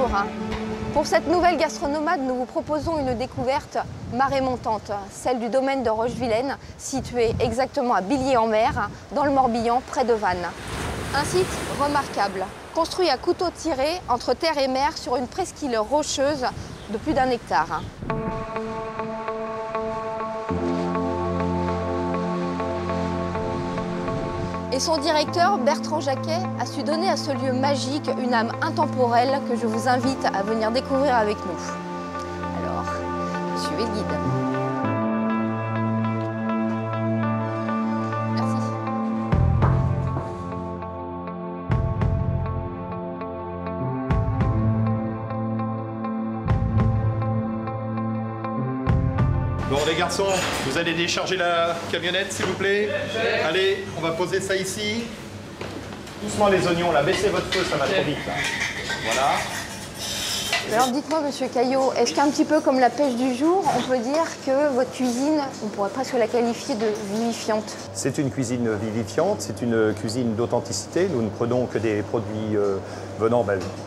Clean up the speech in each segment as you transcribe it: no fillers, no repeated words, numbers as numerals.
Bonjour. Pour cette nouvelle gastronomade, nous vous proposons une découverte marée montante, celle du domaine de Rochevilaine, situé exactement à Billiers-en-Mer, dans le Morbihan, près de Vannes. Un site remarquable, construit à couteau tiré entre terre et mer sur une presqu'île rocheuse de plus d'1 hectare. Et son directeur, Bertrand Jacquet, a su donner à ce lieu magique une âme intemporelle que je vous invite à venir découvrir avec nous. Alors, suivez le guide. Merci. Bon les garçons, vous allez décharger la camionnette s'il vous plaît. Allez, on va poser ça ici. Doucement les oignons là, baissez votre feu, ça va trop vite là. Voilà. Alors dites-moi monsieur Caillot, est-ce qu'un petit peu comme la pêche du jour, on peut dire que votre cuisine, on pourrait presque la qualifier de vivifiante? C'est une cuisine vivifiante, c'est une cuisine d'authenticité. Nous ne prenons que des produits venant,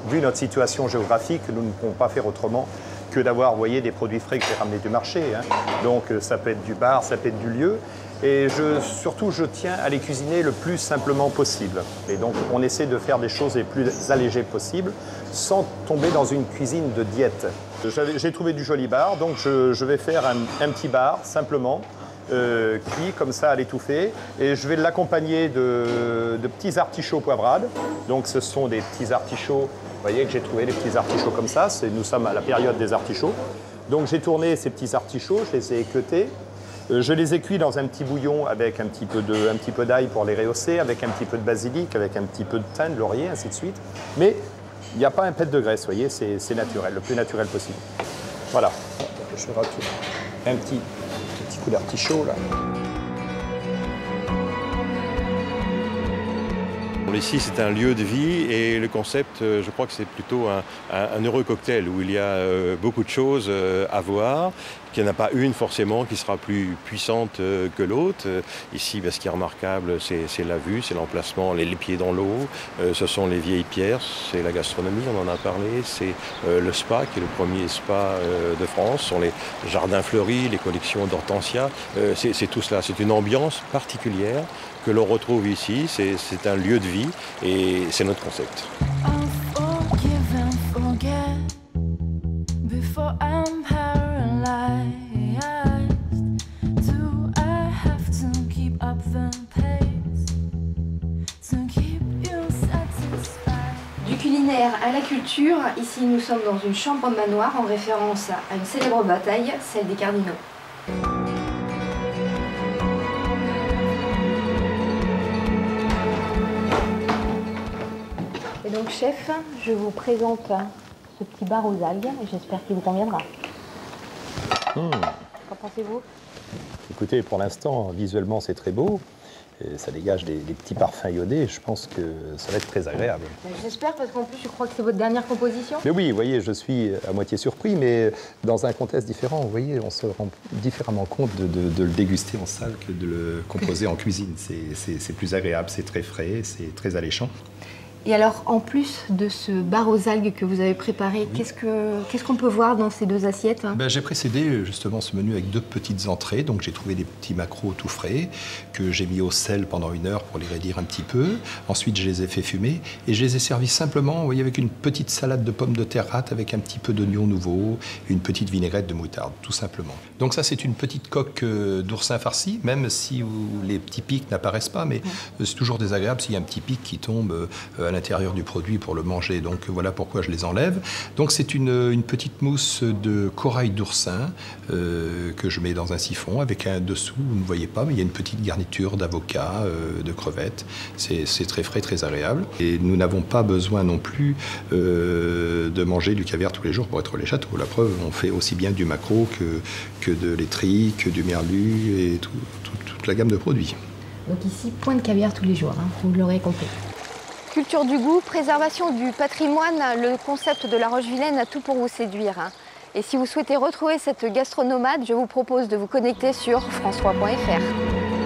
vu notre situation géographique, nous ne pouvons pas faire autrement que d'avoir, vous voyez, des produits frais que j'ai ramenés du marché. Hein. Donc ça peut être du bar, ça peut être du lieu. Et surtout, je tiens à les cuisiner le plus simplement possible. Et donc, on essaie de faire des choses les plus allégées possibles, sans tomber dans une cuisine de diète. J'ai trouvé du joli bar, donc je vais faire un petit bar, simplement, cuit comme ça à l'étouffée. Et je vais l'accompagner de petits artichauts poivrades. Donc, ce sont des petits artichauts, vous voyez que j'ai trouvé des petits artichauts comme ça. Nous sommes à la période des artichauts. Donc, j'ai tourné ces petits artichauts, je les ai équeutés. Je les ai cuits dans un petit bouillon avec un petit peu d'ail pour les rehausser, avec un petit peu de basilic, avec un petit peu de thym, de laurier, ainsi de suite. Mais il n'y a pas un pet de graisse, vous voyez, c'est naturel, le plus naturel possible. Voilà. Je rajoute un petit coup d'artichaut là. Ici, c'est un lieu de vie et le concept, je crois que c'est plutôt un heureux cocktail où il y a beaucoup de choses à voir, qu'il n'y en a pas une forcément qui sera plus puissante que l'autre. Ici, ce qui est remarquable, c'est la vue, c'est l'emplacement, les pieds dans l'eau, ce sont les vieilles pierres, c'est la gastronomie, on en a parlé, c'est le spa qui est le premier spa de France, ce sont les jardins fleuris, les collections d'hortensias, c'est tout cela, c'est une ambiance particulière que l'on retrouve ici, c'est un lieu de vie et c'est notre concept. Du culinaire à la culture, ici nous sommes dans une chambre manoir en référence à une célèbre bataille, celle des cardinaux. Et donc chef, je vous présente ce petit bar aux algues et j'espère qu'il vous conviendra. Qu'en pensez-vous? Écoutez, pour l'instant, visuellement c'est très beau. Et ça dégage des petits parfums iodés, je pense que ça va être très agréable. J'espère, parce qu'en plus je crois que c'est votre dernière composition. Mais oui, vous voyez, je suis à moitié surpris, mais dans un contexte différent, vous voyez, on se rend différemment compte de le déguster en salle que de le composer en cuisine. C'est plus agréable, c'est très frais, c'est très alléchant. Et alors, en plus de ce bar aux algues que vous avez préparé, oui, qu'est-ce qu'on peut voir dans ces deux assiettes? J'ai précédé justement ce menu avec deux petites entrées. Donc j'ai trouvé des petits maquereaux tout frais que j'ai mis au sel pendant 1 heure pour les raidir un petit peu. Ensuite, je les ai fait fumer et je les ai servis simplement, vous voyez, avec une petite salade de pommes de terre rate avec un petit peu d'oignon nouveau, une petite vinaigrette de moutarde, tout simplement. Donc ça, c'est une petite coque d'oursin farci, même si les petits pics n'apparaissent pas, mais c'est toujours désagréable s'il y a un petit pic qui tombe à l'intérieur du produit pour le manger. Donc voilà pourquoi je les enlève. Donc c'est une petite mousse de corail d'oursin que je mets dans un siphon avec un dessous, vous ne voyez pas, mais il y a une petite garniture d'avocat, de crevettes. C'est très frais, très agréable. Et nous n'avons pas besoin non plus de manger du caviar tous les jours pour être les châteaux. La preuve, on fait aussi bien du maquereau que de laiterie, que du merlu et toute la gamme de produits. Donc ici, point de caviar tous les jours, hein, vous l'aurez compris. Culture du goût, préservation du patrimoine, le concept de la Rochevilaine a tout pour vous séduire. Et si vous souhaitez retrouver cette gastronomade, je vous propose de vous connecter sur france3.fr.